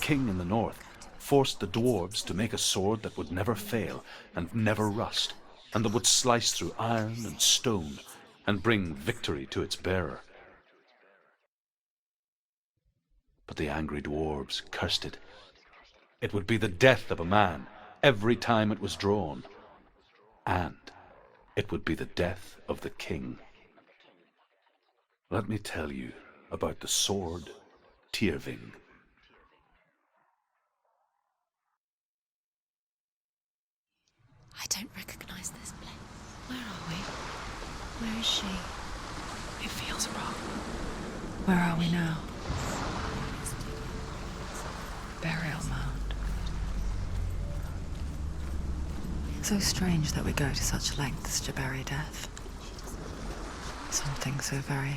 king in the north, forced the dwarves to make a sword that would never fail and never rust, and that would slice through iron and stone and bring victory to its bearer. But the angry dwarves cursed it. It would be the death of a man every time it was drawn, and it would be the death of the king. Let me tell you about the sword Tyrving. I don't recognize this place. Where are we? Where is she? It feels wrong. Where are we now? Burial mound. So strange that we go to such lengths to bury death. Something so very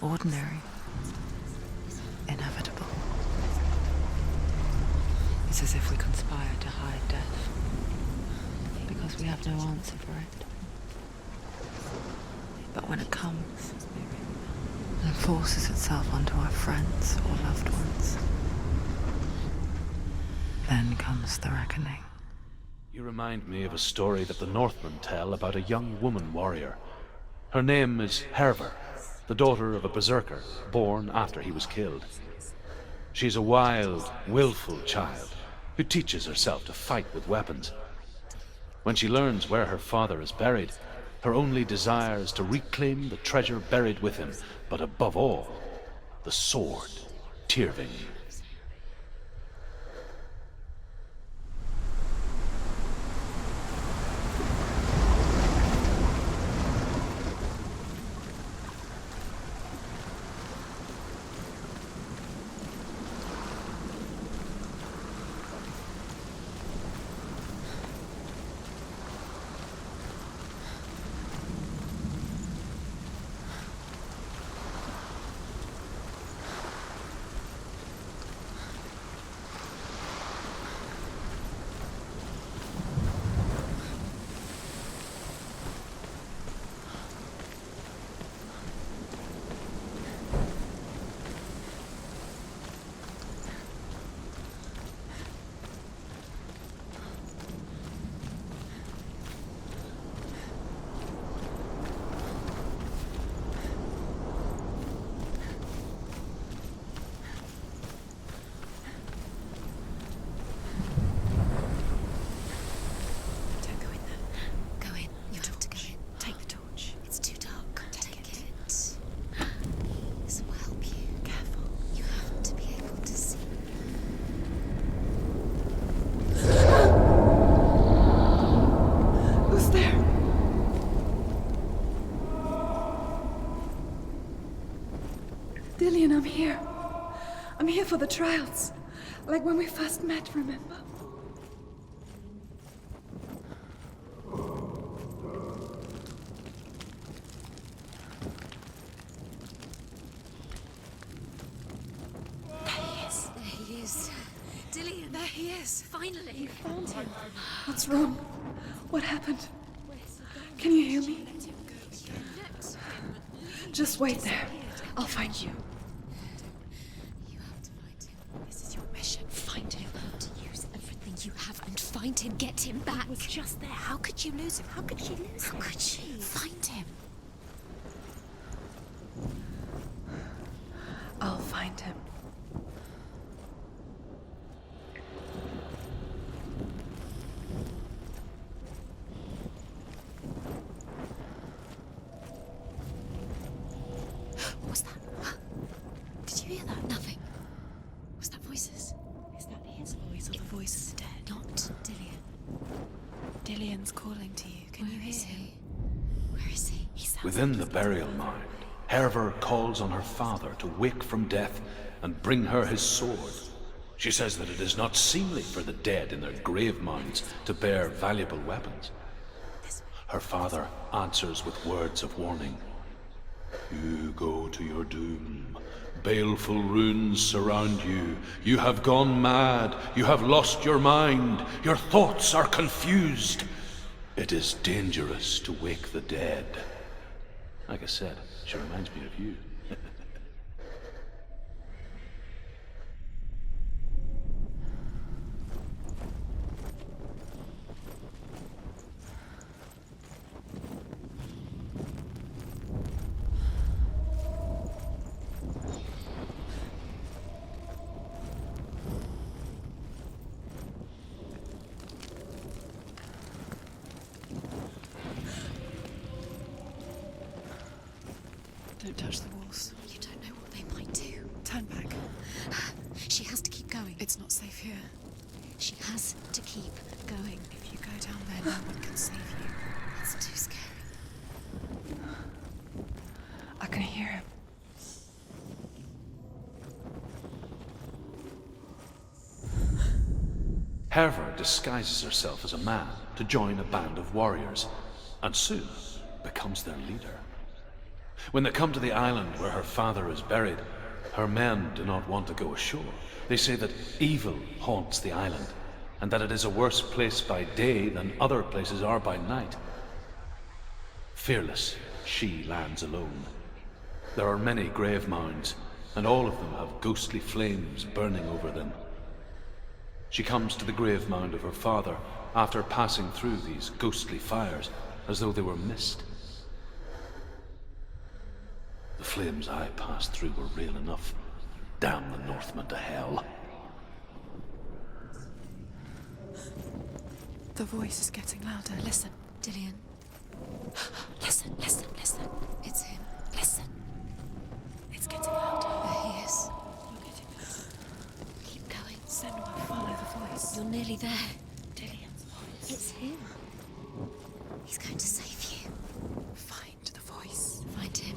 ordinary, inevitable. It's as if we conspire to hide death, because we have no answer for it. But when it comes, and forces itself onto our friends or loved ones, then comes the reckoning. You remind me of a story that the Northmen tell about a young woman warrior. Her name is Hervor, the daughter of a berserker born after he was killed. She's a wild, willful child who teaches herself to fight with weapons. When she learns where her father is buried, her only desire is to reclaim the treasure buried with him, but above all, the sword Tyrving. Dillion, I'm here. I'm here for the trials. Like when we first met, remember? There he is. Dillion, there he is. Finally. You found him. What's wrong? What happened? Can you hear me? Just wait there. I'll find you. You have to find him. This is your mission. Find him. To use everything you have and find him. Get him back. He was just there. How could you lose him? How could she lose him? How could she? Find him. I'll find him. What was that? Did you hear that? Nothing. Was that voices? Is that his voice or the voice of the dead? Not Dillion. Dillion's calling to you. Can you hear him? Where is he? Within the burial mound, Hervor calls on her father to wake from death and bring her his sword. She says that it is not seemly for the dead in their grave mounds to bear valuable weapons. Her father answers with words of warning. You go to your doom. Baleful runes surround you. You have gone mad. You have lost your mind. Your thoughts are confused. It is dangerous to wake the dead. Like I said, she reminds me of you. Don't touch the walls. You don't know what they might do. Turn back. She has to keep going. It's not safe here. She has to keep going. If you go down there, no one can save you. It's too scary. I can hear him. Herva disguises herself as a man to join a band of warriors, and soon becomes their leader. When they come to the island where her father is buried, her men do not want to go ashore. They say that evil haunts the island, and that it is a worse place by day than other places are by night. Fearless, she lands alone. There are many grave mounds, and all of them have ghostly flames burning over them. She comes to the grave mound of her father after passing through these ghostly fires as though they were mist. The flames I passed through were real enough. Damn the Northmen to hell. The voice is getting louder. Listen. Dillion. Listen, listen, listen. It's him. Listen. It's getting louder. There he is. You're getting closer. Keep going. Senua, follow the voice. You're nearly there. Dillion's voice. It's him. He's going to save you. Find the voice. Find him.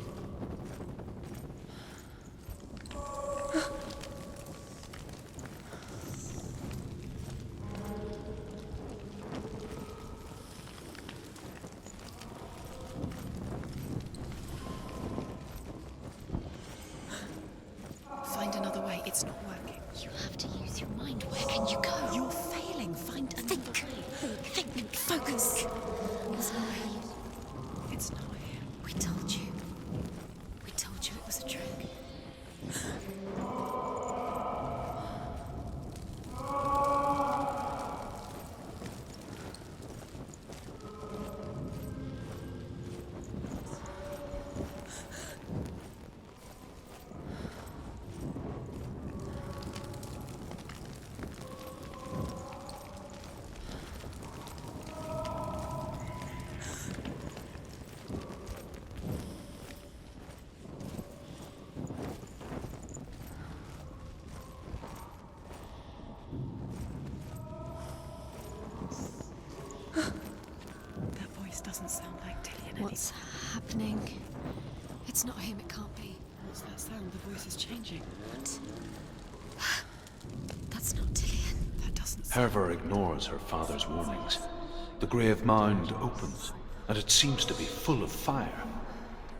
Find another way. It's not working. You have to use your mind. Where can you go? You're failing. Find another Think. way. Think. Focus. It's not him. It's not him. We told you. We told you it was a trick. That voice doesn't sound like Dillion What's happening? It's not him. It can't be. What's that sound? The voice is changing. What? That's not Dillion. That doesn't sound... Herva ignores her father's warnings. The grave mound opens, and it seems to be full of fire.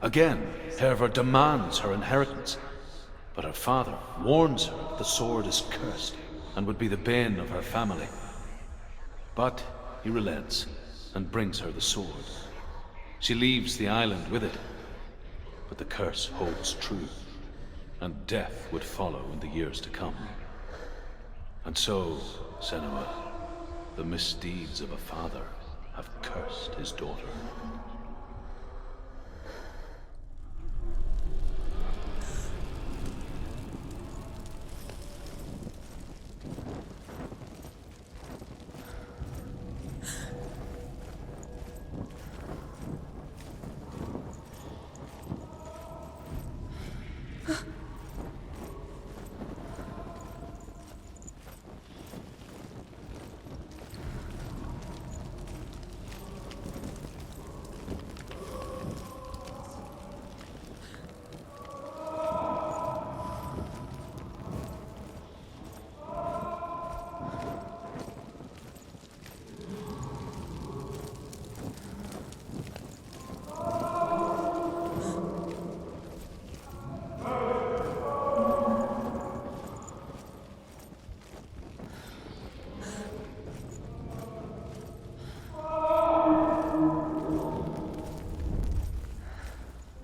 Again, Herva demands her inheritance, but her father warns her that the sword is cursed and would be the bane of her family. But he relents and brings her the sword. She leaves the island with it, but the curse holds true, and death would follow in the years to come. And so, Senua, the misdeeds of a father have cursed his daughter.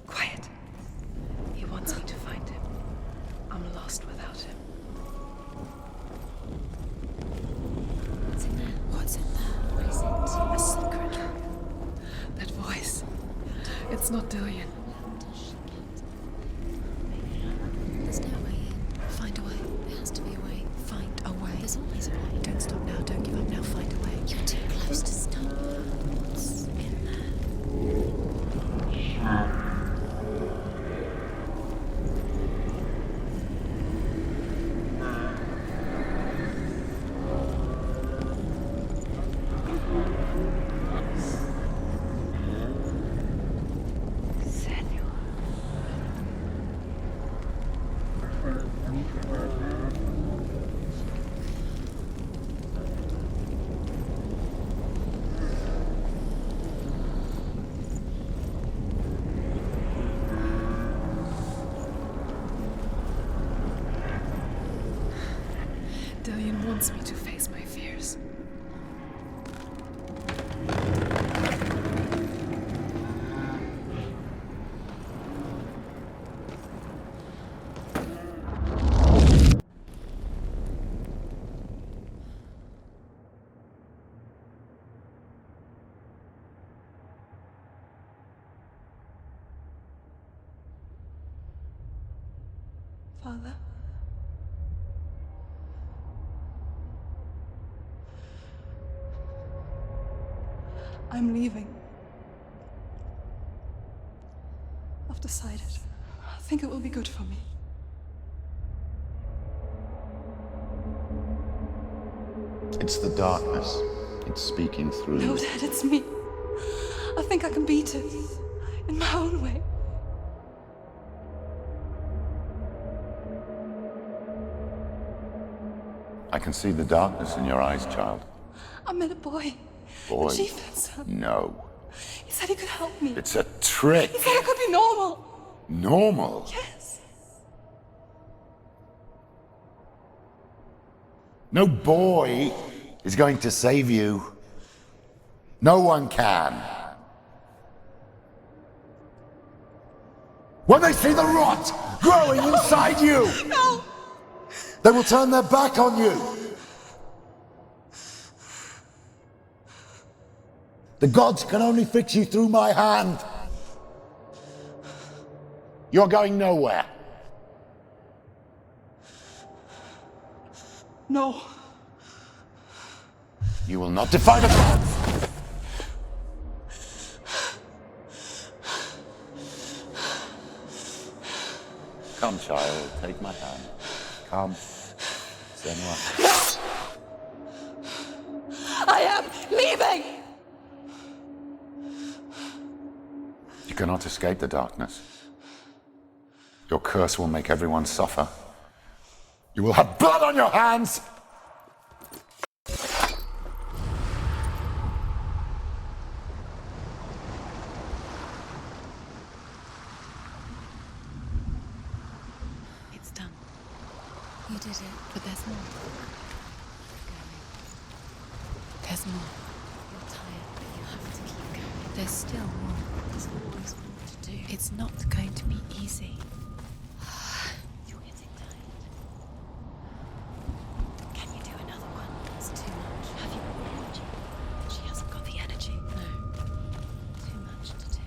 Quiet. He wants me to find him. I'm lost without him. What's in there? What's in there? What is it? A secret. That voice. It's not Dillion. There's no way in. Find a way. There has to be a way. Find a way. There's always a way. Don't stop now. Don't give up now. Find a way. You're too close to stop. What's in there? wants me to face my fears. Father? I'm leaving. I've decided. I think it will be good for me. It's the darkness. It's speaking through No, you. Dad, it's me. I think I can beat it. In my own way. I can see the darkness in your eyes, child. I met a boy. Boy. The chief had son. No. He said he could help me. It's a trick. He said I could be normal. Normal. Yes. No boy is going to save you. No one can. When they see the rot growing inside you, No! they will turn their back on you. The gods can only fix you through my hand. You're going nowhere. No. You will not defy the gods. Come, child, take my hand. Come. Senua. I am leaving! You cannot escape the darkness. Your curse will make everyone suffer. You will have blood on your hands! It's done. You did it, but there's more. There's more. You're tired, but you have to keep going. There's still more. There's always more to do. It's not going to be easy. You're getting tired. Can you do another one? It's too much. Have you got the energy? She hasn't got the energy. No. Too much to do.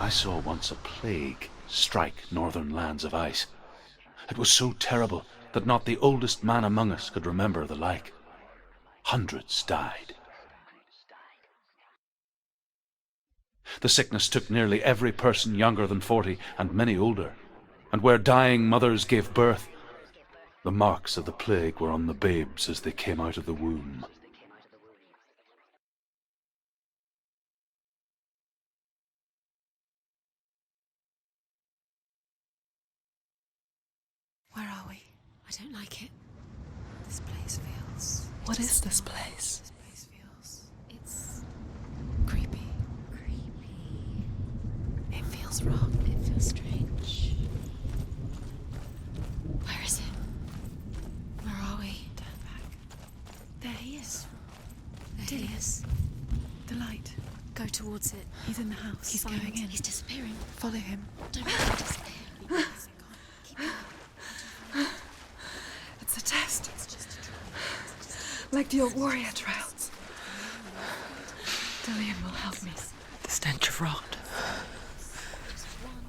I saw once a plague strike northern lands of ice. It was so terrible that not the oldest man among us could remember the like. Hundreds died. The sickness took nearly every person younger than 40 and many older, and where dying mothers gave birth, the marks of the plague were on the babes as they came out of the womb. Where are we? I don't like it. This place feels... What is this place? This place feels... It's... creepy. Creepy. It feels wrong. It feels strange. Where is it? Where are we? Turn back. There he is. There he is. The light. Go towards it. He's in the house. He's Find going it. in. He's disappearing. Follow him. Don't let him disappear. Keep going. It's a test. It's just a trial. Like the old warrior trials. Dillion will help me. The stench of rot.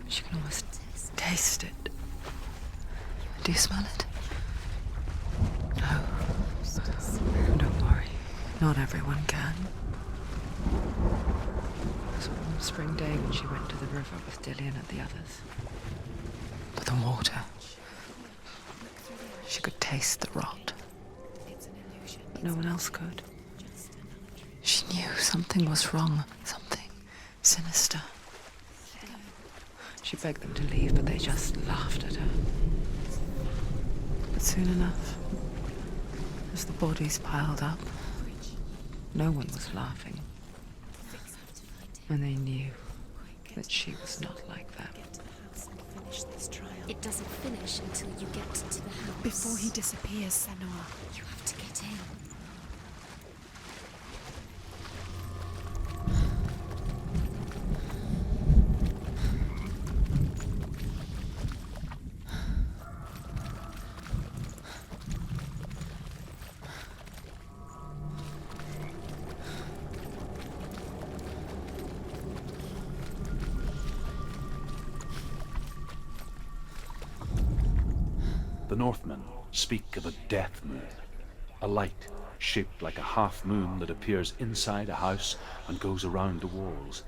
She can almost taste it. Do you smell it? No. Don't worry. Not everyone can. It was one spring day when she went to the river with Dillion and the others. For the water. She could taste the rot. no one else could. She knew something was wrong, something sinister. She begged them to leave, but they just laughed at her. But soon enough, as the bodies piled up, no one was laughing. And they knew that she was not like them. It doesn't finish until you get to the house. Before he disappears, Senua. You have to get in. The Northmen speak of a death moon, a light shaped like a half moon that appears inside a house and goes around the walls.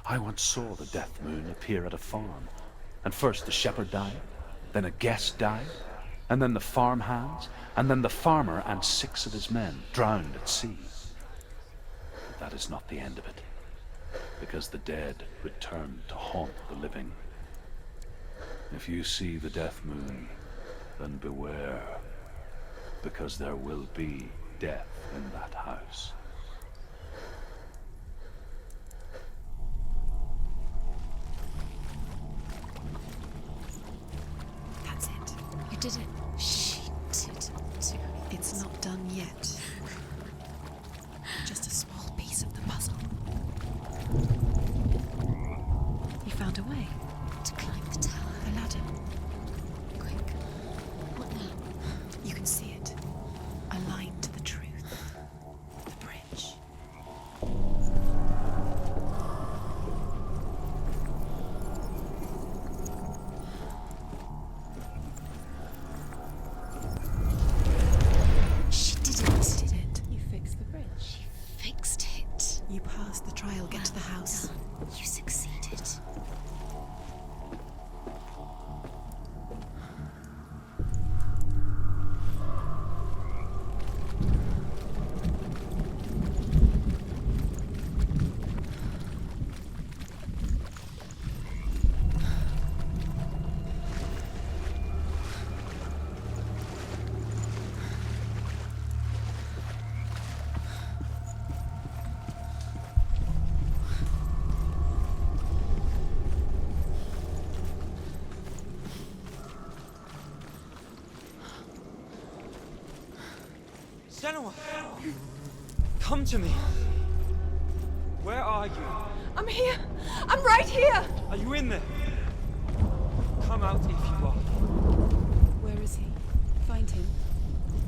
I once saw the death moon appear at a farm, and first the shepherd died, then a guest died, and then the farm hands, and then the farmer and 6 of his men drowned at sea. But that is not the end of it, because the dead return to haunt the living. If you see the death moon, then beware, because there will be death in that house. That's it. You did it. She did it. It's not done yet. Just a small piece of the puzzle. You found a way To climb the tower. the ladder. Quick. What now? You can see it. Aligned to the truth. The bridge. She did it. Did it. You fixed the bridge. Fixed it. You passed the trial, get to the house. Done. You succeeded. Senua! Come to me! Where are you? I'm here! I'm right here! Are you in there? Come out if you are. Where is he? Find him.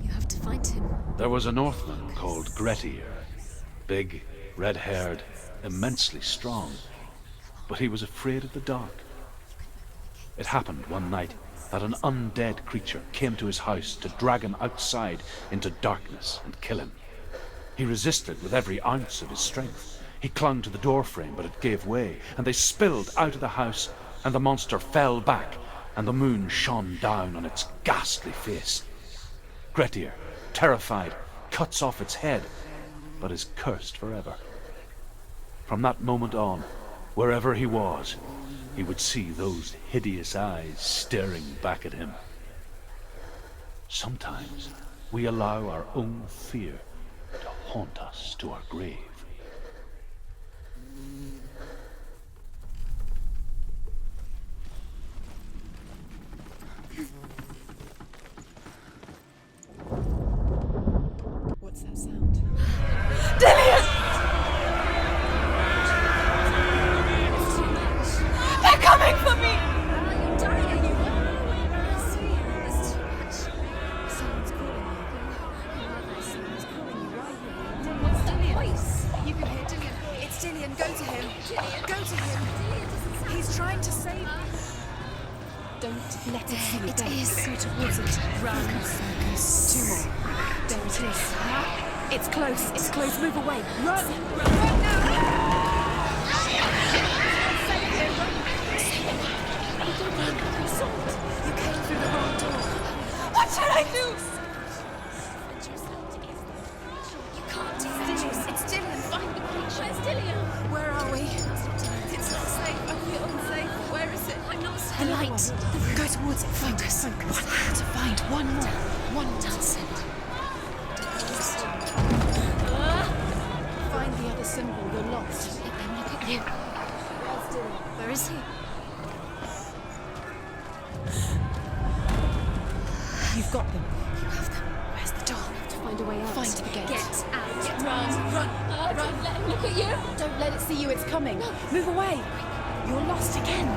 You have to find him. There was a Northman called Grettir, big, red-haired, immensely strong, but he was afraid of the dark. It happened one night that an undead creature came to his house to drag him outside into darkness and kill him. He resisted with every ounce of his strength. He clung to the doorframe, but it gave way, and they spilled out of the house, and the monster fell back, and the moon shone down on its ghastly face. Grettir, terrified, cuts off its head, but is cursed forever. From that moment on, wherever he was, he would see those hideous eyes staring back at him. Sometimes we allow our own fear to haunt us to our grave. What's that sound? They're coming for me! Are you dying? There's too much. Someone's calling you. Someone's calling you right here. What's that voice? You can hear Dillion. It's Dillion. Go to him. Go to him. He's trying to save you. Don't let it see you. It There. is. Go towards it. Run. Focus. 2 more. There it is. It's close. It's close. Move away. Run. Run now. You came through the wrong door. What should I do? Light. Go towards it. Focus. One more to find. One more. One more. Find the other symbol. You're lost. Let them look at you. Where is he? You've got them. You have them. Where's the door? To find a way out. Find the gate. Get out. Run. Run. Let him look at you. Don't let it see you. It's coming. Move away. You're lost again.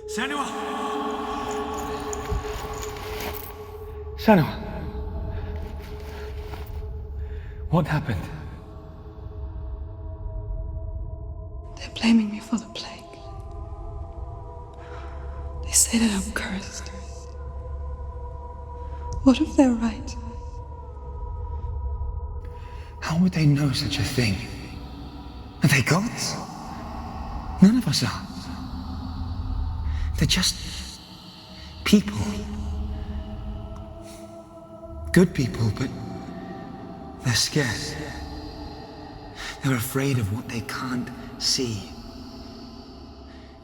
Senua! Senua! What happened? They're blaming me for the plague. They say that I'm cursed. What if they're right? How would they know such a thing? Are they gods? None of us are. They're just people. Good people, but they're scared. They're afraid of what they can't see.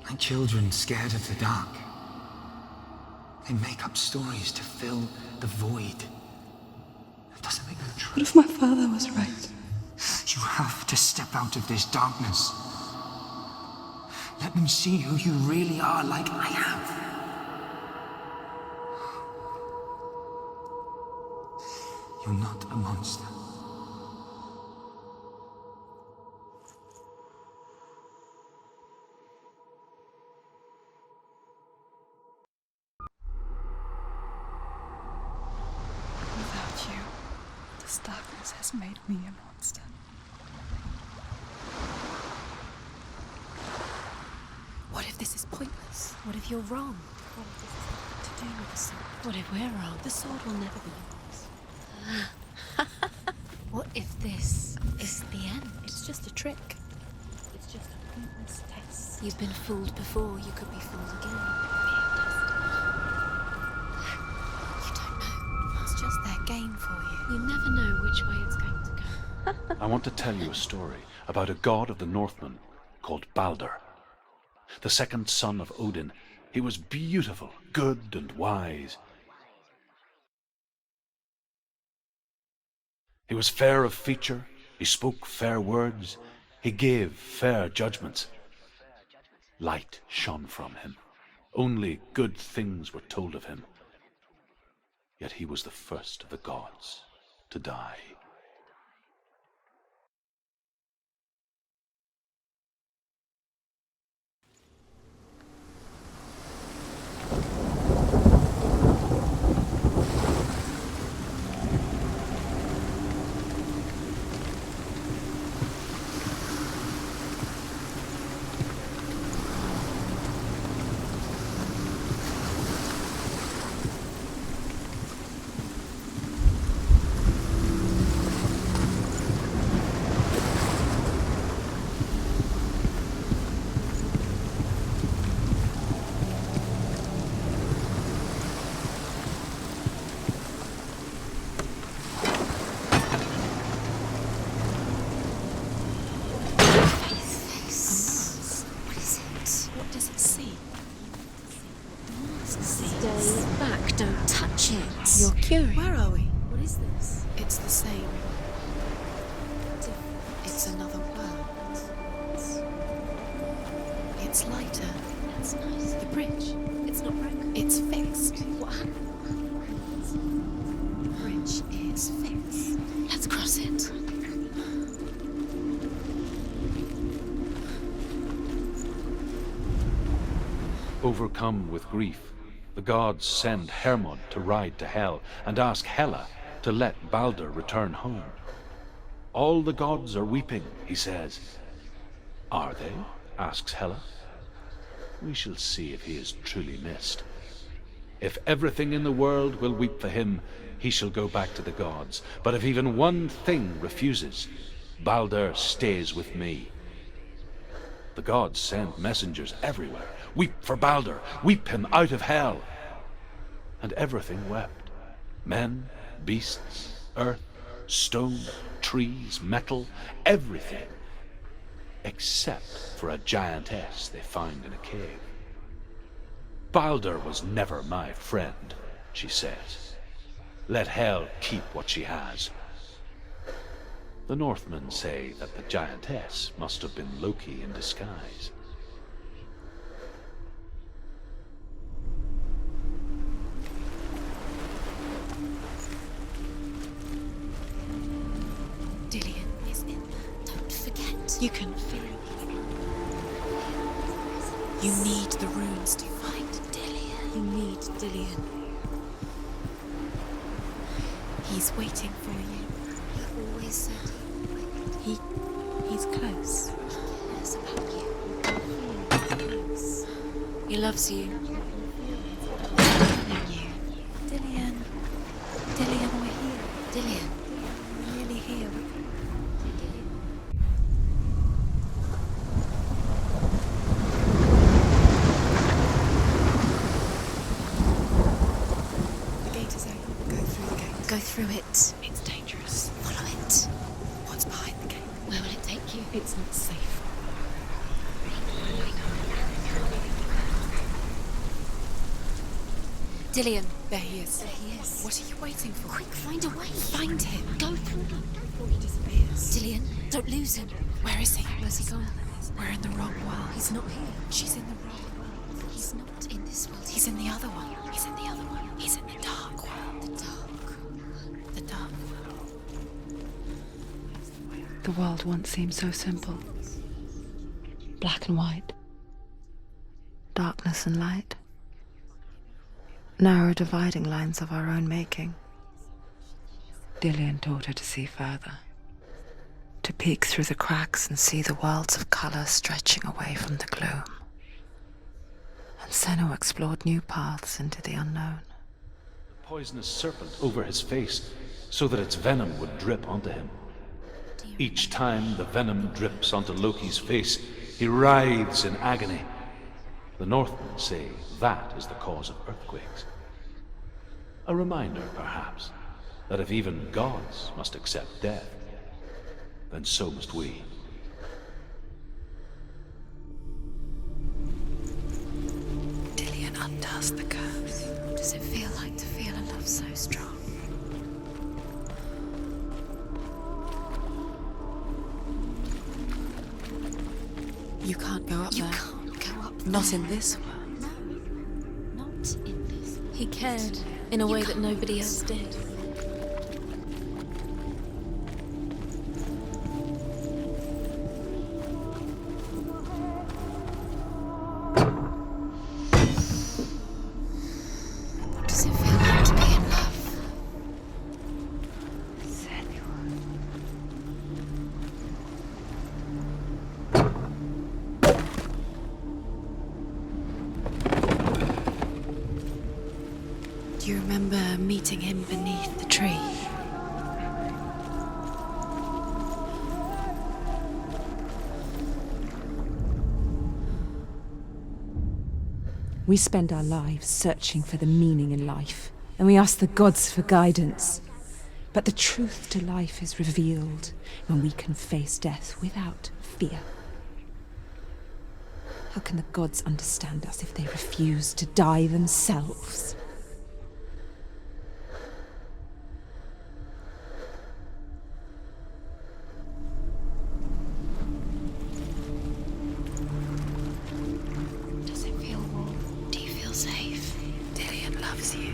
Like children scared of the dark. They make up stories to fill the void. That doesn't make them true. What if my father was right? You have to step out of this darkness. Let them see who you really are, like I have. You're not a monster. Without you, this darkness has made me a monster. What if this is pointless? What if you're wrong? What if this is nothing to do with the sword? What if we're wrong? The sword will never be yours. What if this is the end? It's just a trick. It's just a pointless test. You've been fooled before. You could be fooled again. You don't know. It's just their game for you. You never know which way it's going to go. I want to tell you a story about a god of the Northmen called Balder. The second son of Odin. He was beautiful, good and wise. He was fair of feature, he spoke fair words, he gave fair judgments. Light shone from him. Only good things were told of him. Yet he was the first of the gods to die. You're curious. Where are we? What is this? It's the same. Different. It's another world. It's lighter. That's nice. The bridge. It's not broken. It's fixed. What happened? The bridge is fixed. Let's cross it. Overcome with grief, The gods send Hermod to ride to Hell and ask Hela to let Balder return home. All the gods are weeping, he says. Are they? Asks Hela. We shall see if he is truly missed. If everything in the world will weep for him, he shall go back to the gods. But if even one thing refuses, Balder stays with me. The gods send messengers everywhere. Weep for Balder, weep him out of Hell. And everything wept. Men, beasts, earth, stone, trees, metal, everything. Except for a giantess they found in a cave. Balder was never my friend, she says. Let Hel keep what she has. The Northmen say that the giantess must have been Loki in disguise. Dillion is in there. Don't forget. You can feel it. You need the runes to find Dillion. You need Dillion. He's waiting for you. He always said he's close. He cares about you. He loves you. Dillion. Dillion, we're here. Dillion. We're really here. The gate is open. Go through the gate. Go through it. It's dangerous. Follow it. What's behind the gate? Where will it take you? It's not safe. Dillion. There he is. There he is. What are you waiting for? Quick, find a way. Find him. Go through him before he disappears. Dillion, don't lose him. Where is he? Where's he gone? We're in the wrong world. He's not here. She's in the wrong world. He's not in this world. He's in the other one. He's in the other one. He's in the dark world. The dark. The dark world. The world once seemed so simple. Black and white. Darkness and light. Narrow dividing lines of our own making. Dillion taught her to see further. To peek through the cracks and see the worlds of colour stretching away from the gloom. And Senua explored new paths into the unknown. The poisonous serpent over his face so that its venom would drip onto him. Each time the venom drips onto Loki's face, he writhes in agony. The Northmen say that is the cause of earthquakes. A reminder, perhaps, that if even gods must accept death, then so must we. Dillion undoes the curse. What does it feel like to feel a love so strong? You can't go up there. You can't go up there. Not in this world. No, not in this world. He cared in a way that nobody else did. What does it feel like to be in love? Do you remember meeting him beneath the tree? We spend our lives searching for the meaning in life, and we ask the gods for guidance. But the truth to life is revealed when we can face death without fear. How can the gods understand us if they refuse to die themselves? Does it feel warm? Do you feel safe? Dillion loves you.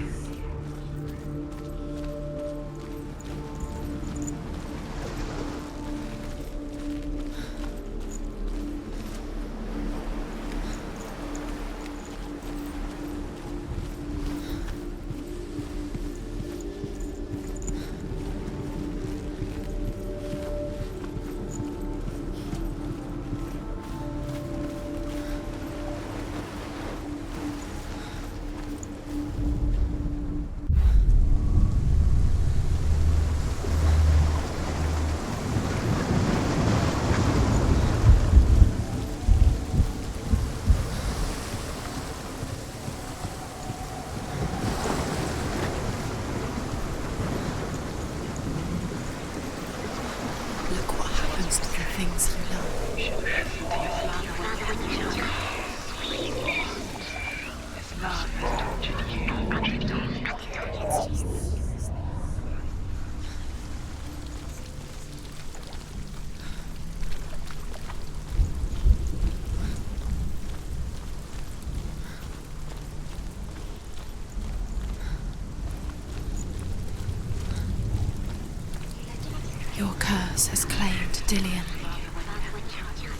Your curse has claimed Dillion.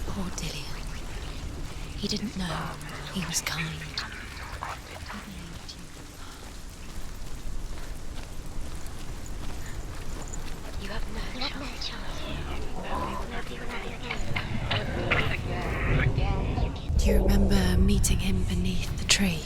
Poor Dillion. He didn't know he was kind. You have no chance. Do you remember meeting him beneath the tree?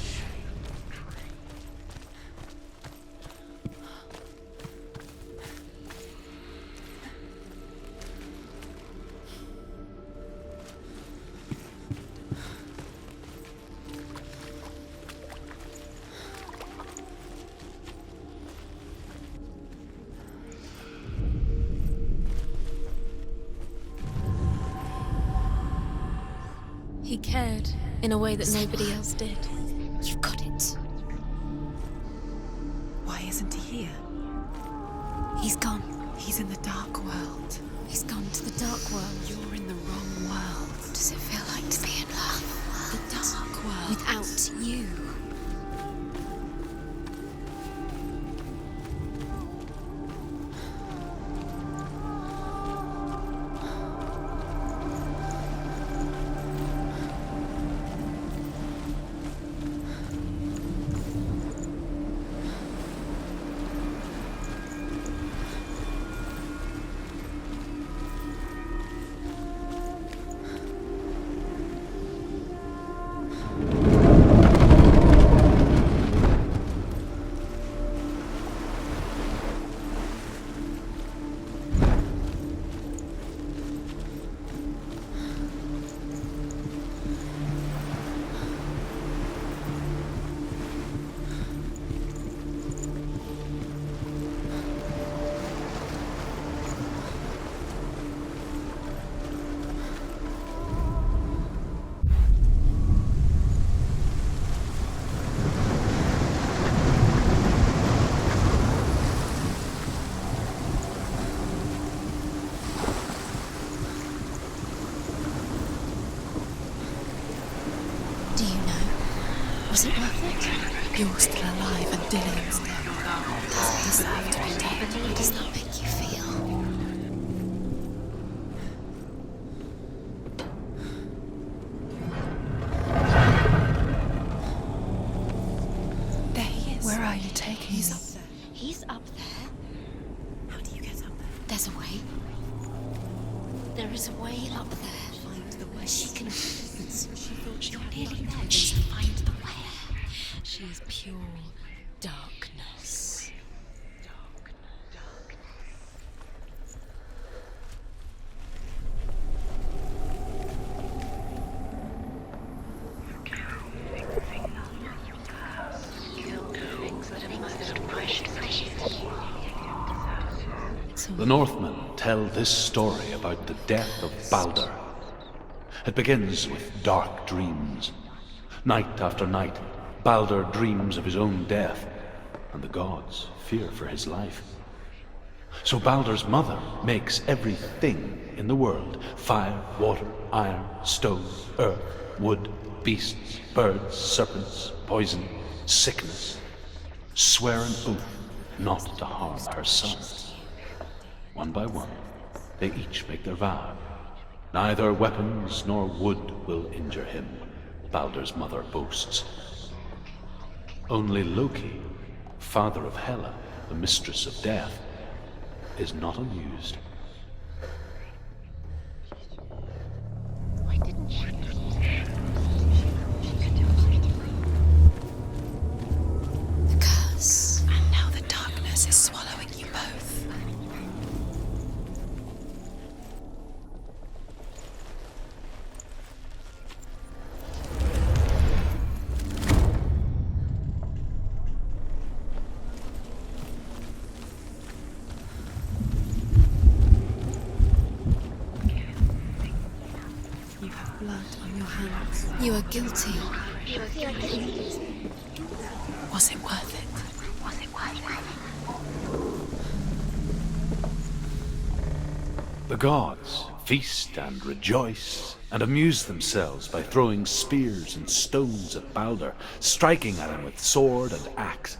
He cared in a way that nobody else did. You've got it. Why isn't he here? He's gone. He's in the dark world. He's gone to the dark world. You're in the wrong world. Does it feel like to be in love? The dark world. Without you. Was it worth it? You're still alive and Dillion's dead. Doesn't deserve to be dead. How does that make you feel? There he is. Where are you taking He's me? up there. He's up there. How do you get up there? There's a way. There is a way up there. Find the way. She can. She thought she You're had nearly one. there. Just find the way. She is pure darkness. The Northmen tell this story about the death of Baldur. It begins with dark dreams. Night after night, Baldur dreams of his own death, and the gods fear for his life. So Baldur's mother makes everything in the world: fire, water, iron, stone, earth, wood, beasts, birds, serpents, poison, sickness. Swear an oath not to harm her son. One by one, they each make their vow. Neither weapons nor wood will injure him, Baldur's mother boasts. Only Loki, father of Hela, the mistress of death, is not amused. Why didn't she? The curse. And now the darkness is swallowing you both. You are guilty. Was it worth it? The gods feast and rejoice and amuse themselves by throwing spears and stones at Balder, striking at him with sword and axe.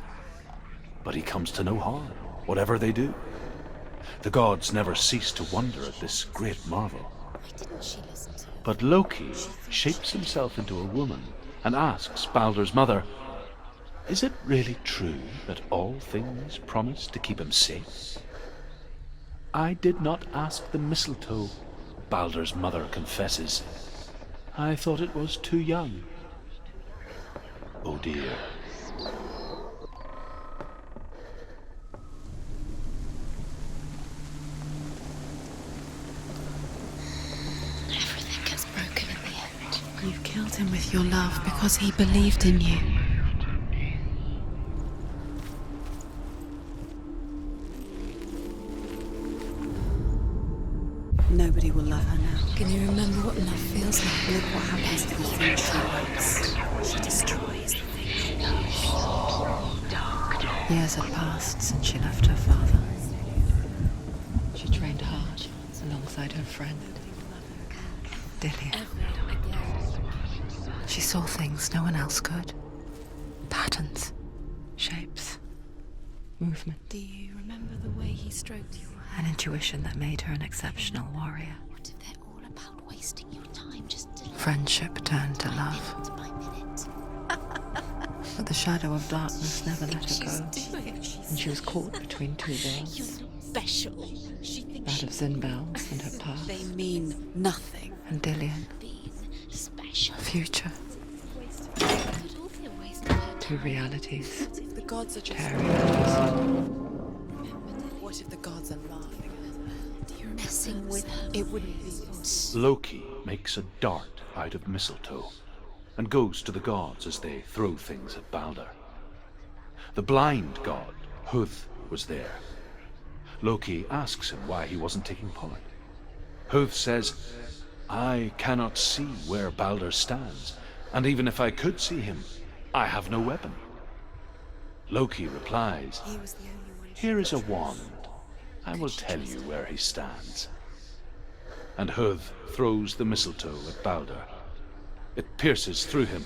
But he comes to no harm, whatever they do. The gods never cease to wonder at this great marvel. Why didn't she listen to him? But Loki shapes himself into a woman and asks Balder's mother, "Is it really true that all things promise to keep him safe?" "I did not ask the mistletoe," Balder's mother confesses. "I thought it was too young." Oh dear. Everything gets broken in the end. You killed him with your love because he believed in you. Nobody will love her now. Can you remember what love feels like? Look what happens to the things she loves. She destroys the things she loves. Years had passed since she left her father. She trained hard alongside her friend, Dillion. She saw things no one else could. Patterns, shapes, movement. Do you remember the way he stroked your An intuition that made her an exceptional warrior. What if they're all about wasting your time just to Friendship turned to love, minute by minute? but the shadow of darkness never let her She's go, doing it. and she was caught between two worlds, You're special. She thinks that of Zinbel's and her past, they mean nothing. and Dillion, Being special. future, Could all be a waste of her two time. realities, What if the gods are just tearing at us. What if the gods are laughing at her? You're messing with her. It wouldn't be fun. Loki makes a dart out of mistletoe and goes to the gods as they throw things at Balder. The blind god, Huth, was there. Loki asks him why he wasn't taking part. Huth says, "I cannot see where Balder stands, and even if I could see him, I have no weapon." Loki replies, "Here is a wand. I will tell you where he stands." And Huth throws the mistletoe at Balder. It pierces through him,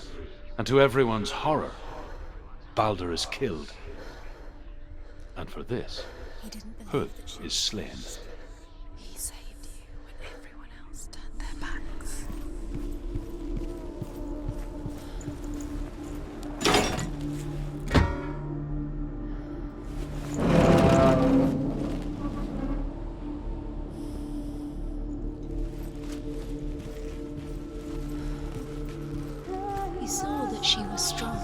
and to everyone's horror, Balder is killed. And for this, Huth is slain. He saved you when everyone else turned their backs. He saw that she was strong.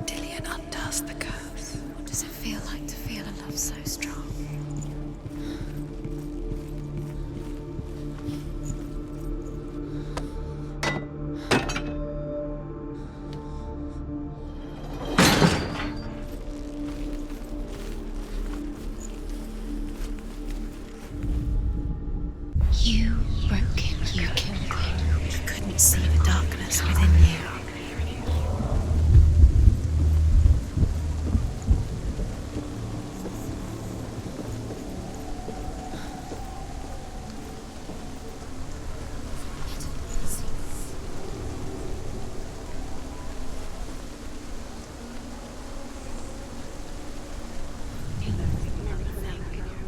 Dillion undoes the curse. What does it feel like to feel a love so strong? You broke him. You killed him. You couldn't see the darkness within you.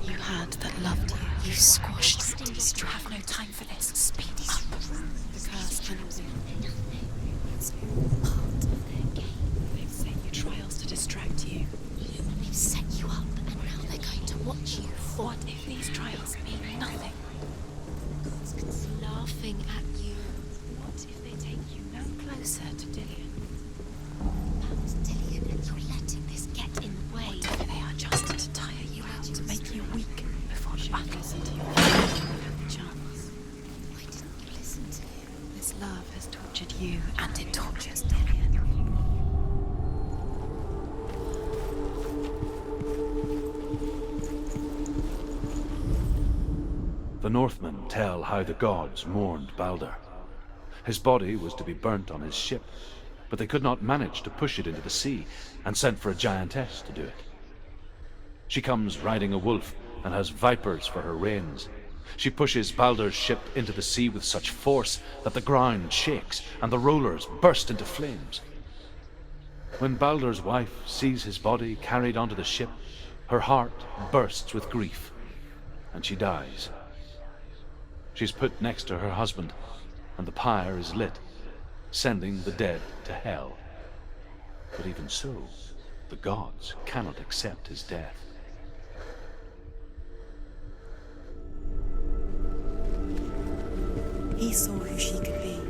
You had that loved you. You squashed it. You have no time for this. Speed up. The curse cannot be. It's part of their game. They've set you trials to distract you. They've set you up, and now they're going to watch you. What if these trials mean nothing? The gods can see laughing at you. What if they take you no closer to Dillion? About Dillion, and you're letting this get in the way. Whatever they are, just to tire you out, to make you weak before you listen to your father when you have the chance. Why didn't you listen to him? This love has tortured you, and it tortures Dillion. The Northmen tell how the gods mourned Balder. His body was to be burnt on his ship, but they could not manage to push it into the sea, and sent for a giantess to do it. She comes riding a wolf and has vipers for her reins. She pushes Balder's ship into the sea with such force that the ground shakes and the rollers burst into flames. When Balder's wife sees his body carried onto the ship, her heart bursts with grief, and she dies. She's put next to her husband, and the pyre is lit, sending the dead to hell. But even so, the gods cannot accept his death. He saw who she could be.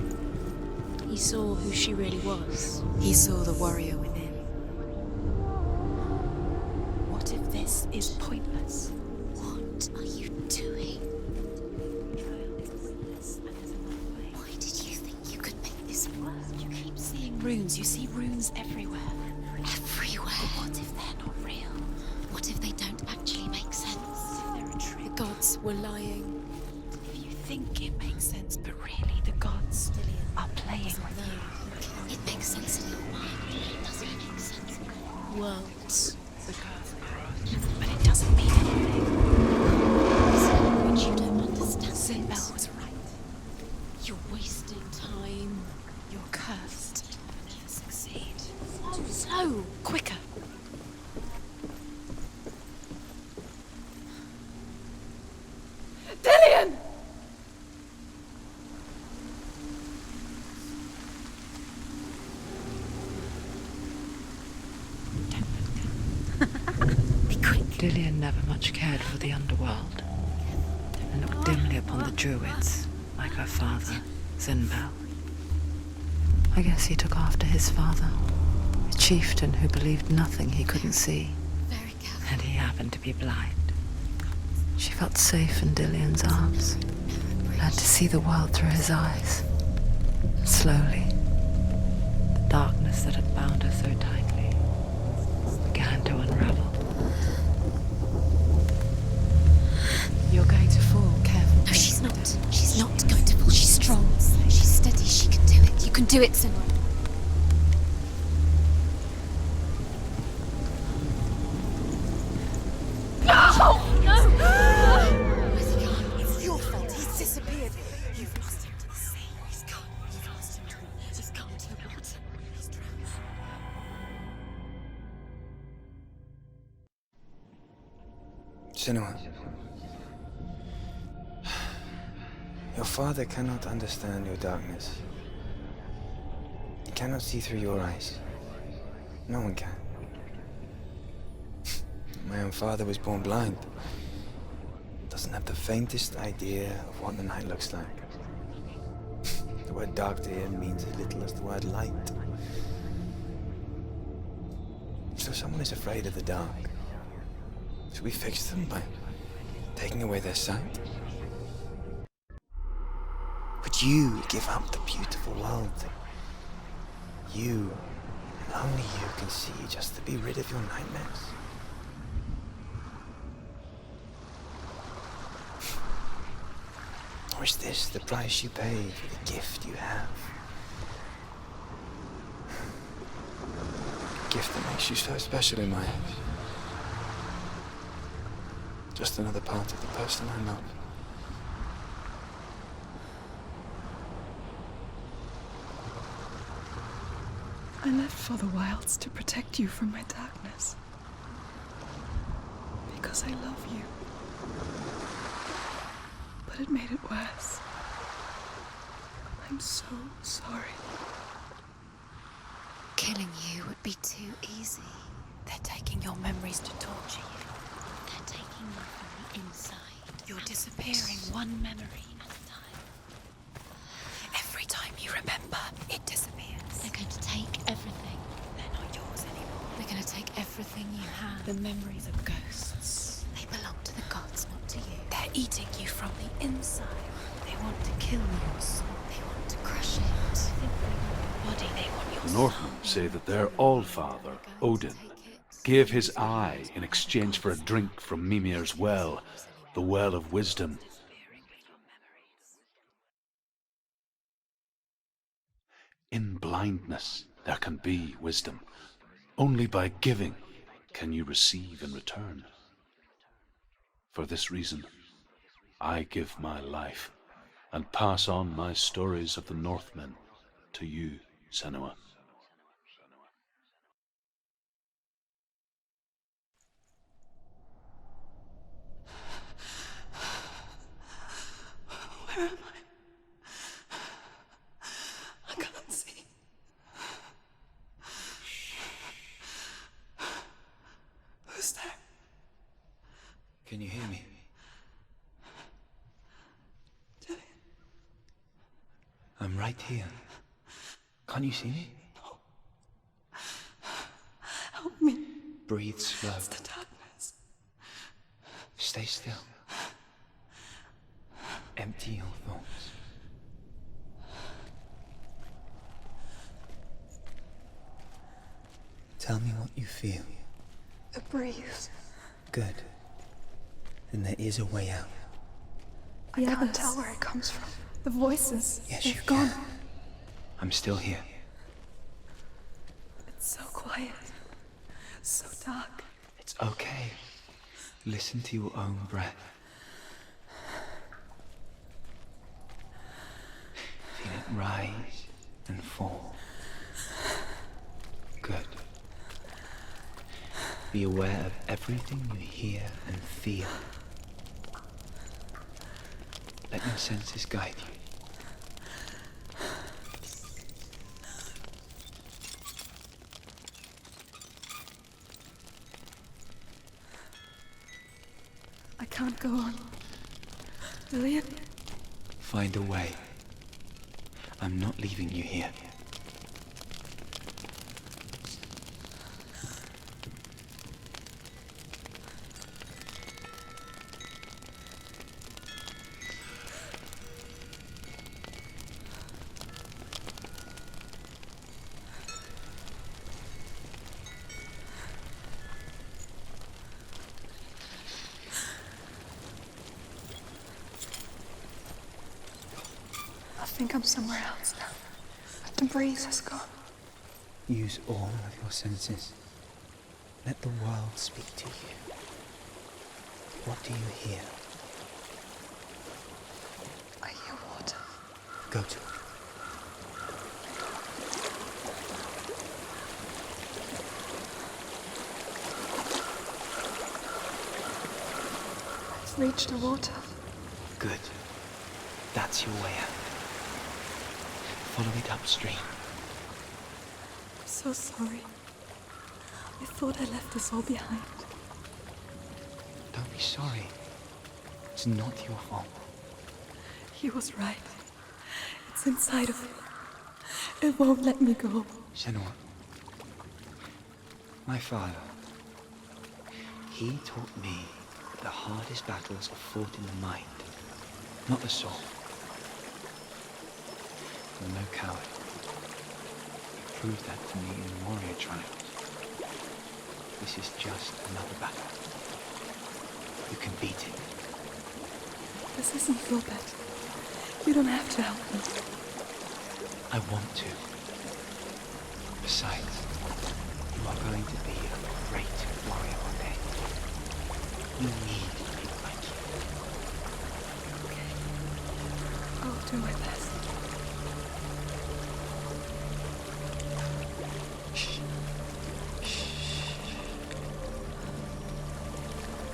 He saw who she really was. He saw the warrior within. What if this is pointless? What are you doing? Why did you think you could make this work? You keep seeing runes. You see runes everywhere. Everywhere. But what if they're not real? What if they don't actually make sense? They're a trick. The gods were lying. If you think it makes sense, but really the gods are playing with you. It makes sense in your mind, but it doesn't make sense in the worlds. The curse grows, but it doesn't mean anything. Which you don't understand. Sinbel was right. You're wasting time. You're cursed. Never succeed. So quicker. Dillion! Be quick. Dillion never much cared for the underworld, and looked dimly upon the druids, like her father, Sinbel. I guess he took after his father, a chieftain who believed nothing he couldn't see, Very careful. and he happened to be blind. She felt safe in Dillion's arms, learned to see the world through his eyes. And slowly, the darkness that had bound her so tightly began to unravel. You're going to fall. Careful. No, she's not. She's not going to fall. She's strong. She's steady. She can do it. You can do it, Senua. Where's he gone? It's your fault. He's disappeared. You've lost him to the sea. He's gone. You've lost him. He's gone to the water. He's drowned. Senua, your father cannot understand your darkness. He cannot see through your eyes. No one can. My own father was born blind. Doesn't have the faintest idea of what the night looks like. The word dark to him means as little as the word light. So someone is afraid of the dark. Should we fix them by taking away their sight? Would you give up the beautiful world that you, and only you, can see just to be rid of your nightmares? Or is this the price you pay for the gift you have? A gift that makes you so special in my eyes. Just another part of the person I love. I left for the wilds to protect you from my darkness. Because I love you. But it made it worse. I'm so sorry. Killing you would be too easy. They're taking your memories to torture you. They're taking you from the inside. You're disappearing one memory at a time. Every time you remember gonna take everything you have. The memories of ghosts. They belong to the gods, not to you. They're eating you from the inside. They want to kill your soul. They want to crush it. They want your body. They want your The soul. Northmen say that their Allfather, Odin, gave his eye in exchange for a drink from Mimir's well, the well of wisdom. In blindness there can be wisdom. Only by giving can you receive in return. For this reason, I give my life and pass on my stories of the Northmen to you, Senua. Where am I can't see. Who's there? Can you hear me? Dillion. I'm right here. Can't you see me? Help me. Breathe slow. It's the darkness. Stay still. Empty your thoughts. Tell me what you feel. A breeze. Good. Then there is a way out. I can't tell where it comes from. The voices. Yes, they've you gone. can. I'm still here. It's so quiet. So dark. It's okay. Listen to your own breath. Feel it rise and fall. Good. Be aware of everything you hear and feel. Let your senses guide you. I can't go on. Dillion? Find a way. I'm not leaving you here. I think I'm somewhere else now. The breeze has gone. Use all of your senses. Let the world speak to you. What do you hear? I hear water. Go to it. I've reached the water. Good. That's your way out. Follow it upstream. I'm so sorry. I thought I left us all behind. Don't be sorry. It's not your fault. He was right. It's inside of me. It won't let me go. Senua. My father. He taught me that the hardest battles are fought in the mind, not the soul. I'm no coward. You proved that to me in warrior trials. This is just another battle. You can beat it. This isn't your battle. You don't have to help me. I want to. Besides, you are going to be a great warrior one day. You need people like you. Okay. I'll do my best.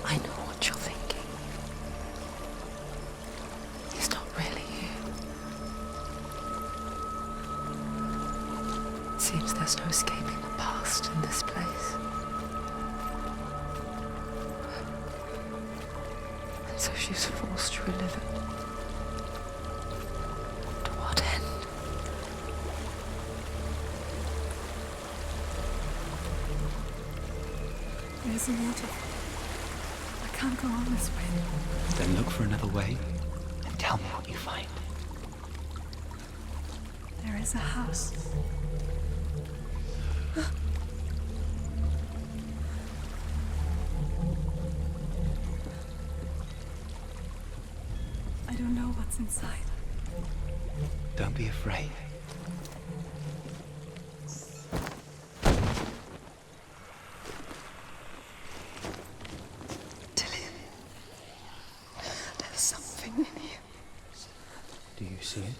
I know what you're thinking. He's not really here. It seems there's no escaping the past in this place. And so she's forced to relive it. To what end? There's a waterfall. I can't go on this way. Then look for another way and tell me what you find. There is a house. I don't know what's inside. Don't be afraid. Dillion, there's something in here. Do you see it?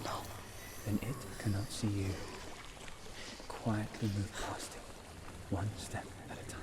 No. Then it cannot see you. Quietly move past it, one step at a time.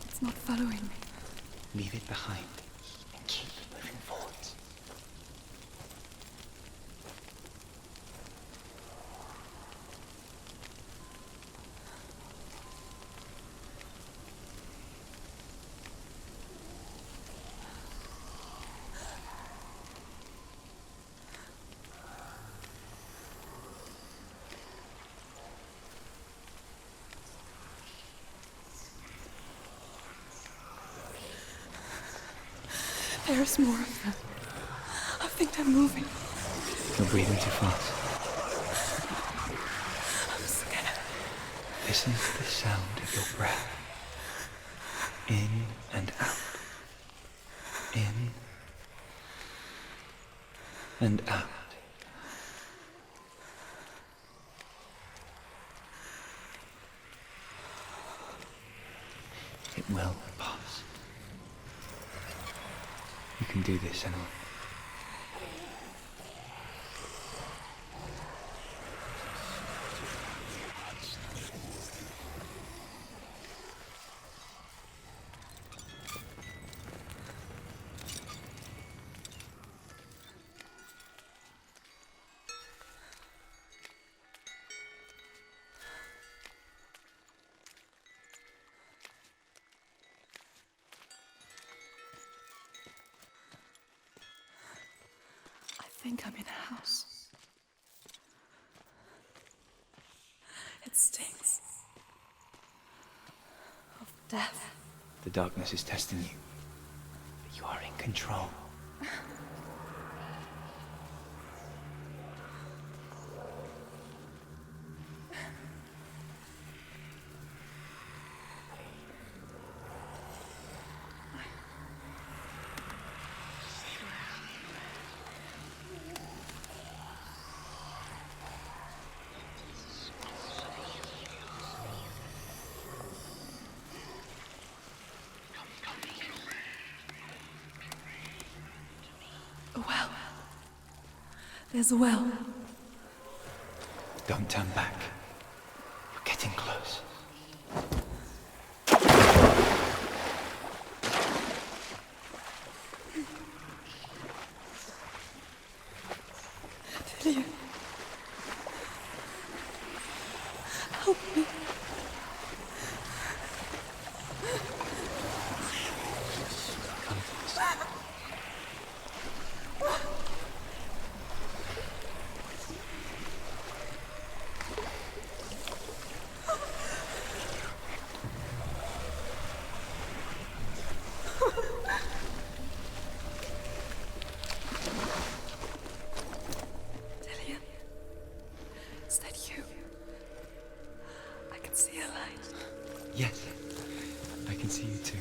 It's not following me. Leave it behind and keep moving forwards. There's more of them. I think they're moving. You're breathing too fast. I'm scared. Listen to the sound of your breath. In and out. In and out. It will pass. You can do this, Senua. I think I'm in a house. It stinks of death. The darkness is testing you, but you are in control. A well. There's a well. Don't turn back. You're getting close. Dillion. Help me. Come to the side. Dillion. Is that you? I can see a light. Yes, I can see you too.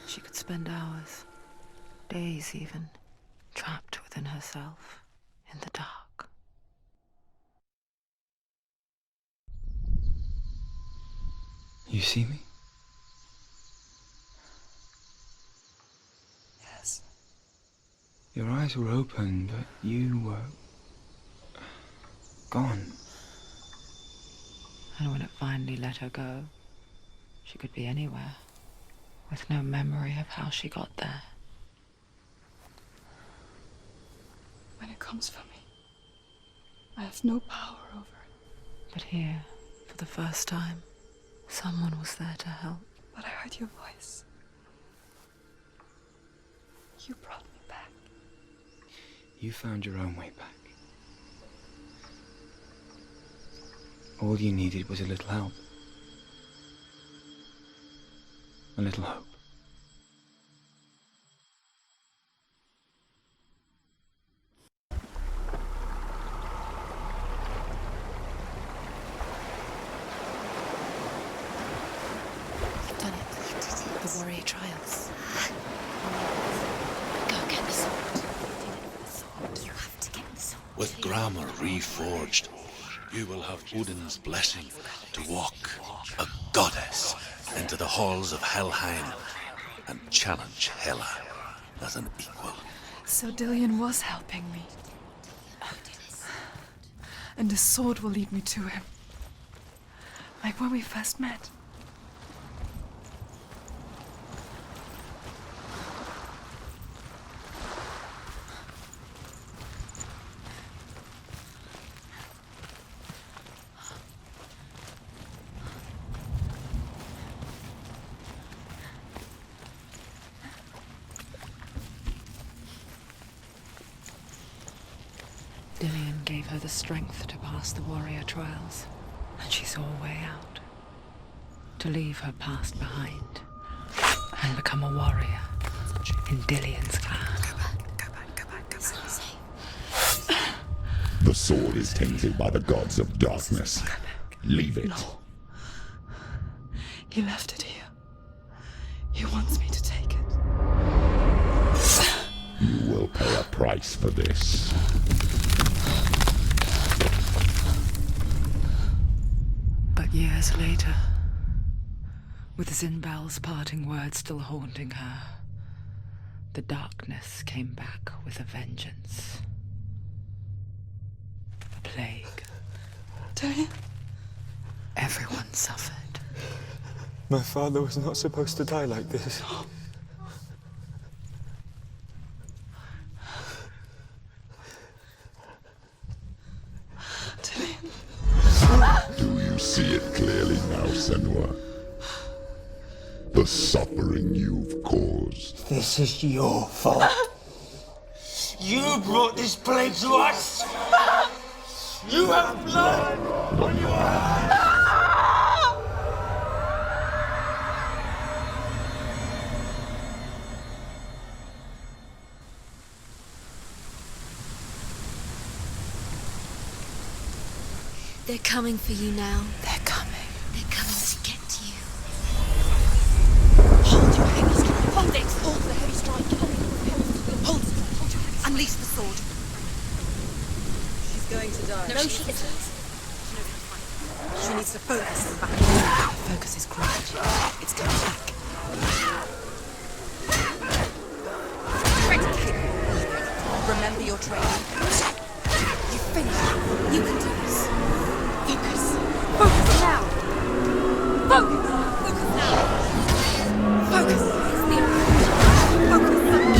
She could spend hours, days even, trapped within herself, in the dark. You see me? Yes. Your eyes were open, but you were gone. And when it finally let her go, she could be anywhere, with no memory of how she got there. When it comes for me, I have no power over it. But here, for the first time, someone was there to help. But I heard your voice. You brought me back. You found your own way back. All you needed was a little help. A little hope. You've done it. You did it. The warrior trials. Go get the sword. You have to get the sword. With Gramr reforged, you will have Odin's blessing to walk, a goddess, into the halls of Helheim and challenge Hela as an equal. So Dillion was helping me. And the sword will lead me to him. Like when we first met. Dillion gave her the strength to pass the warrior trials, and she saw a way out. To leave her past behind and become a warrior in Dillion's clan. Go back. It's safe. The sword is tainted by the gods of darkness. Leave it. No. He left it here. He wants me to take it. You will pay a price for this. But years later, with Zinbal's parting words still haunting her, the darkness came back with a vengeance. A plague. Tenha? Everyone suffered. My father was not supposed to die like this. Do you see it clearly now, Senua? The suffering you've caused. This is your fault. You brought this plague to us! You have blood on your hands! They're coming for you now. They're coming. They're coming to get you. Hold your heavy strike. Hold it. Hold the heavy strike. Hold it. Hold your heavy. Unleash the sword. She's going to die. No, she isn't. She needs to focus. Focus is great. It's coming back. Remember your training. You finished. You can do this. Focus. Focus now. Focus. Focus now. Focus. It's the focus.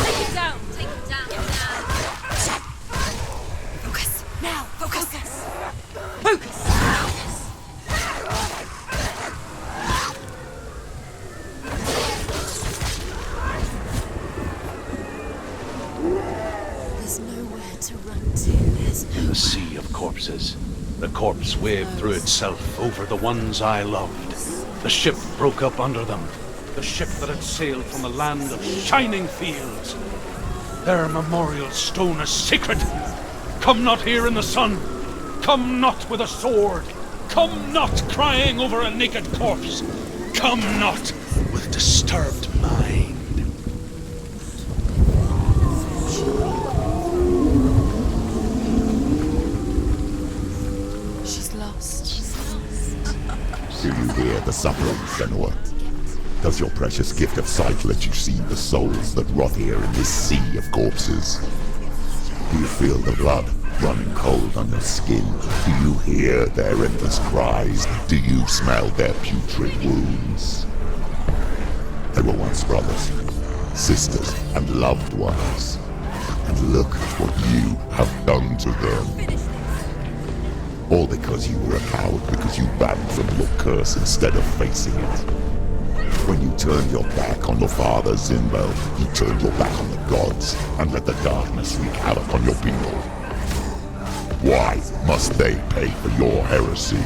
Take it down. Take it down. Focus. Now. Focus. Focus. In the sea of corpses, the corpse waved through itself over the ones I loved. The ship broke up under them, the ship that had sailed from a land of shining fields. Their memorial stone is sacred. Come not here in the sun. Come not with a sword. Come not crying over a naked corpse. Come not with disturbed mind. suffering, Senua? Does your precious gift of sight let you see the souls that rot here in this sea of corpses? Do you feel the blood running cold on your skin? Do you hear their endless cries? Do you smell their putrid wounds? They were once brothers, sisters, and loved ones. And look at what you have done to them. All because you were a coward, because you ran from your curse instead of facing it. When you turned your back on your father, Zimbel, you turned your back on the gods and let the darkness wreak havoc on your people. Why must they pay for your heresy?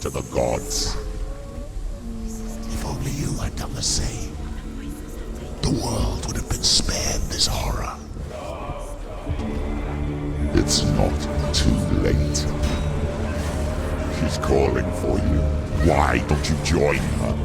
To the gods. If only you had done the same, the world would have been spared this horror. It's not too late. She's calling for you. Why don't you join her?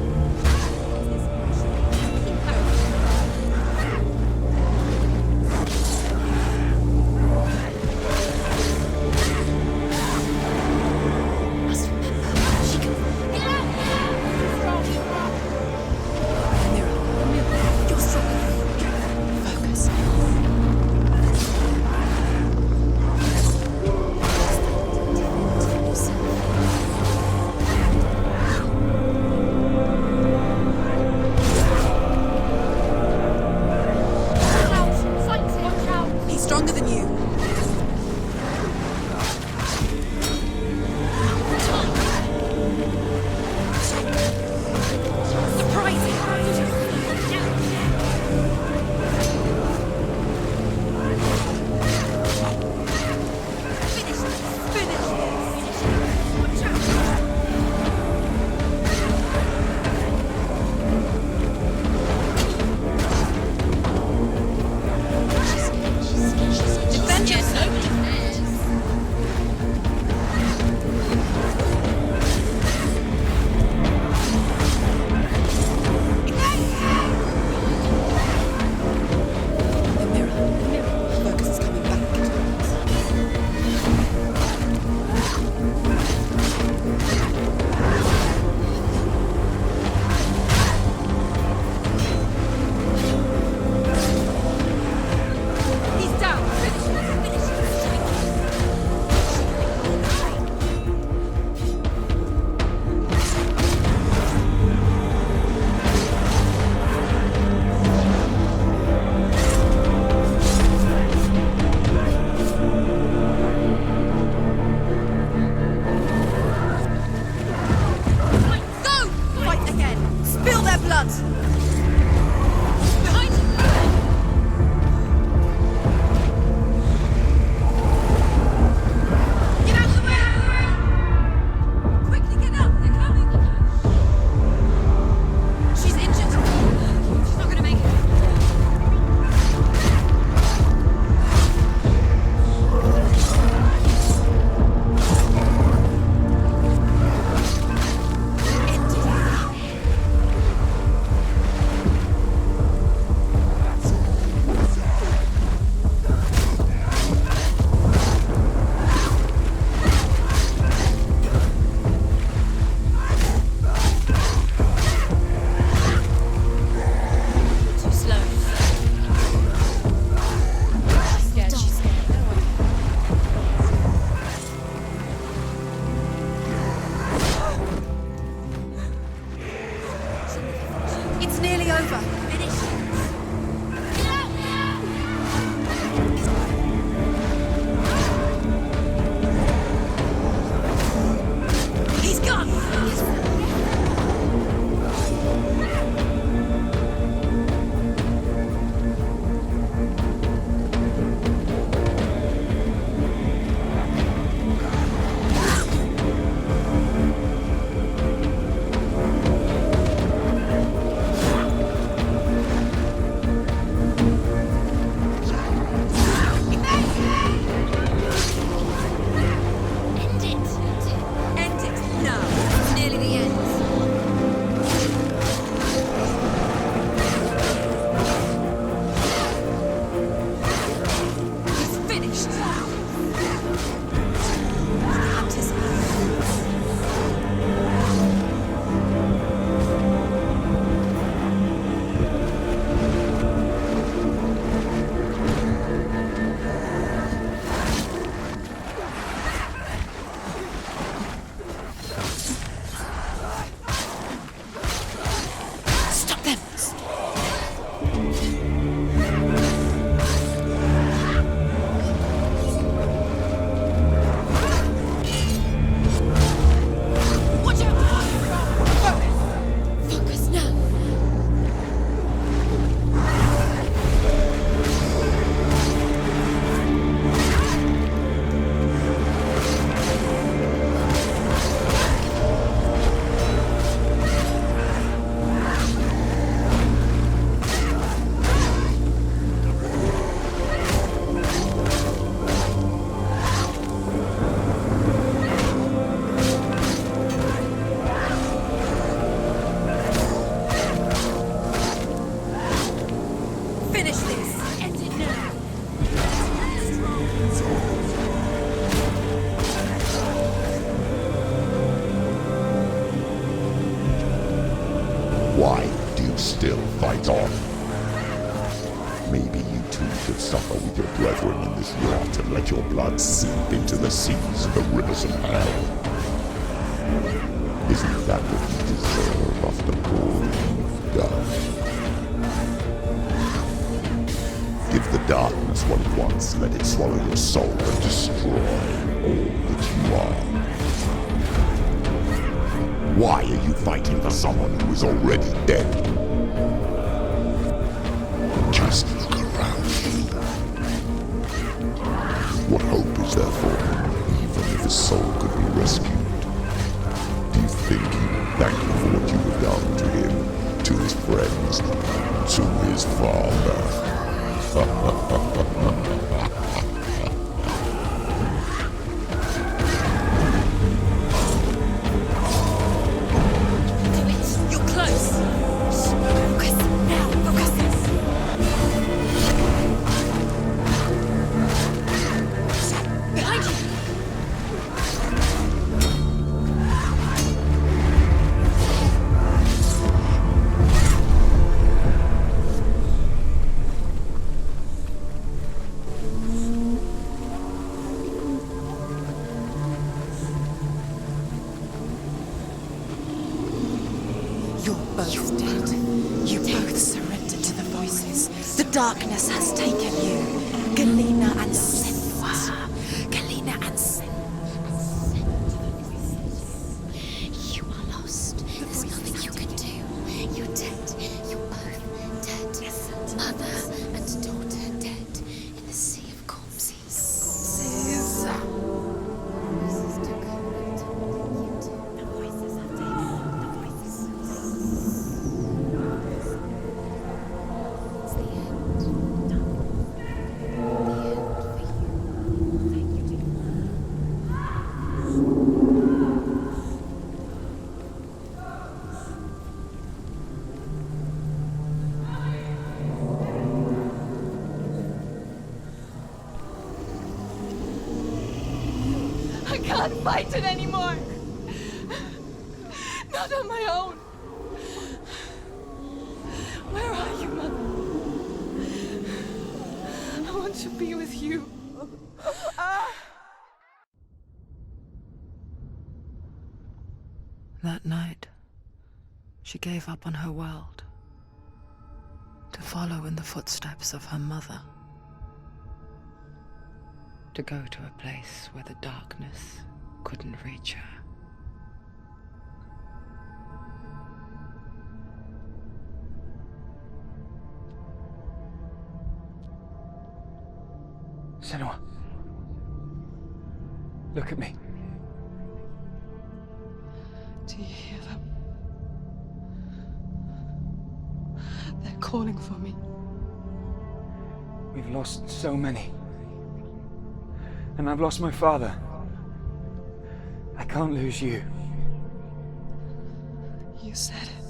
fight on. Maybe you too should suffer with your brethren in this rot and let your blood seep into the seas and the rivers of hell. Isn't that what you deserve after all you've done? Give the darkness what it wants, let it swallow your soul and destroy all that you are. Why are you fighting for someone who is already dead? Just look around you. What hope is there for him, even if his soul could be rescued? Do you think he will thank you for what you have done to him, to his friends, to his father? You're close. Focus now. Focus. Behind you. You're both dead. You both surrendered to the voices. The darkness has taken you. Galena and Senua. Galena and Senua. You are lost. There's nothing you can do. You're dead. You're both dead. Mother and daughter dead in the sea of corpses. I can't fight it anymore. Not on my own. Where are you, Mother? I want to be with you. That night, she gave up on her world to follow in the footsteps of her mother, to go to a place where the darkness couldn't reach her. Senua. Look at me. Do you hear them? They're calling for me. We've lost so many. And I've lost my father. I can't lose you. You said it.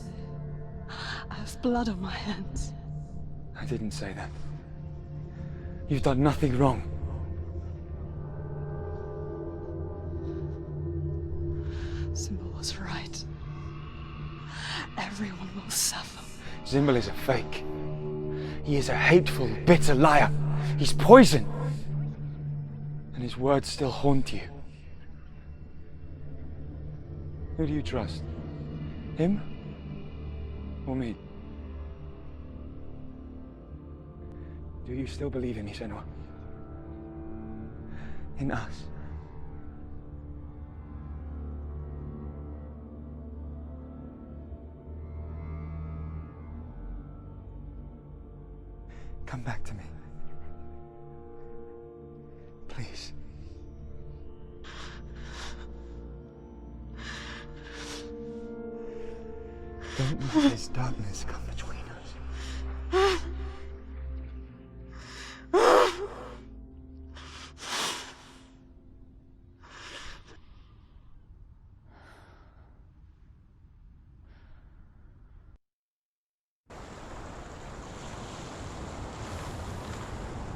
I have blood on my hands. I didn't say that. You've done nothing wrong. Symbol was right. Everyone will suffer. Zimbel is a fake. He is a hateful, bitter liar. He's poison. And his words still haunt you. Who do you trust? Him? Or me? Do you still believe in me, Senua? In us? Come back to me. Please. Don't let this darkness come between us.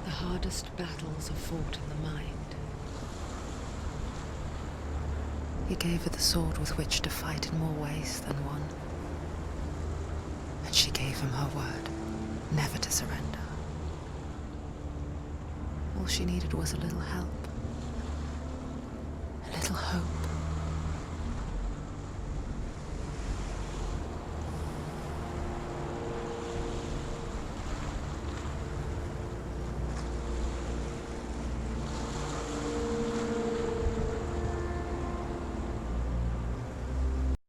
The hardest battles are fought in the mind. He gave her the sword with which to fight in more ways than one. And She gave him her word, never to surrender. All she needed was a little help, a little hope.